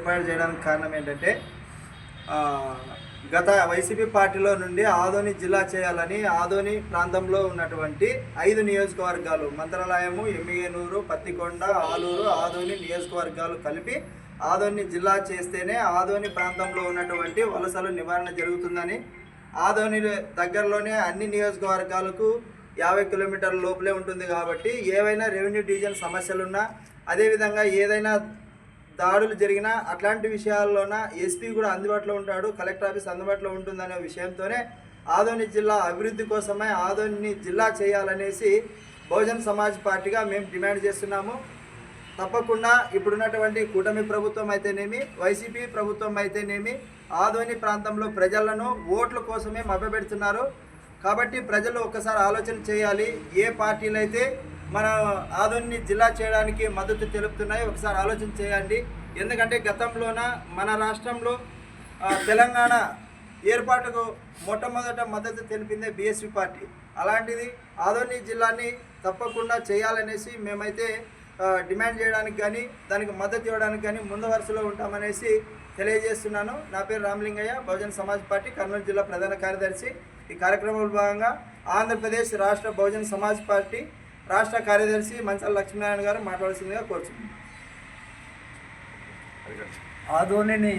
ఏర్పాటు చేయడానికి కారణం ఏంటంటే గత వైసీపీ పార్టీలో నుండి ఆదోని జిల్లా చేయాలని ఆదోని ప్రాంతంలో ఉన్నటువంటి 5 నియోజకవర్గాలు మంత్రాలయము, ఎమ్మిగనూరు, పత్తికొండ, ఆలూరు, ఆదోని నియోజకవర్గాలు కలిపి ఆదోని జిల్లా చేస్తేనే ఆదోని ప్రాంతంలో ఉన్నటువంటి వలసలు నివారణ జరుగుతుందని, ఆదోని దగ్గరలోనే అన్ని నియోజకవర్గాలకు 50 కిలోమీటర్ల లోపలే ఉంటుంది కాబట్టి ఏవైనా రెవెన్యూ డివిజన్ సమస్యలున్నా, అదేవిధంగా ఏదైనా దాడులు జరిగినా అట్లాంటి విషయాల్లోన ఎస్పీ కూడా అందుబాటులో ఉంటాడు, కలెక్టర్ ఆఫీస్ అందుబాటులో ఉంటుందనే విషయంతోనే ఆదోని జిల్లా అభివృద్ధి కోసమే ఆదోని జిల్లా చేయాలనేసి బహుజన్ సమాజ్ పార్టీగా మేము డిమాండ్ చేస్తున్నాము. తప్పకుండా ఇప్పుడున్నటువంటి కూటమి ప్రభుత్వం అయితేనేమి, వైసీపీ ప్రభుత్వం అయితేనేమి ఆదోని ప్రాంతంలో ప్రజలను ఓట్ల కోసమే మభ్యపెడుతున్నారు. కాబట్టి ప్రజలు ఒక్కసారి ఆలోచన చేయాలి. ఏ పార్టీలు అయితే మన ఆదోని జిల్లా చేయడానికి మద్దతు తెలుపుతున్నాయి ఒకసారి ఆలోచన చేయండి. ఎందుకంటే గతంలోన మన రాష్ట్రంలో తెలంగాణ ఏర్పాటుకు మొట్టమొదట మద్దతు తెలిపిందే బీఎస్పీ పార్టీ. అలాంటిది ఆదోని జిల్లాని తప్పకుండా చేయాలనేసి మేమైతే డిమాండ్ చేయడానికి కానీ దానికి మద్దతు ఇవ్వడానికి కానీ ముందు వరుసలో ఉంటామనేసి తెలియజేస్తున్నాను. నా పేరు రామలింగయ్య, బహుజన్ సమాజ్ పార్టీ కర్నూలు జిల్లా ప్రధాన కార్యదర్శి. ఈ కార్యక్రమంలో భాగంగా ఆంధ్రప్రదేశ్ రాష్ట్ర బహుజన్ సమాజ్ పార్టీ రాష్ట్ర కార్యదర్శి మంచాల లక్ష్మీనారాయణ గారు మాట్లాడాల్సిందిగా కోరుచున్నాను. ఆదోనిని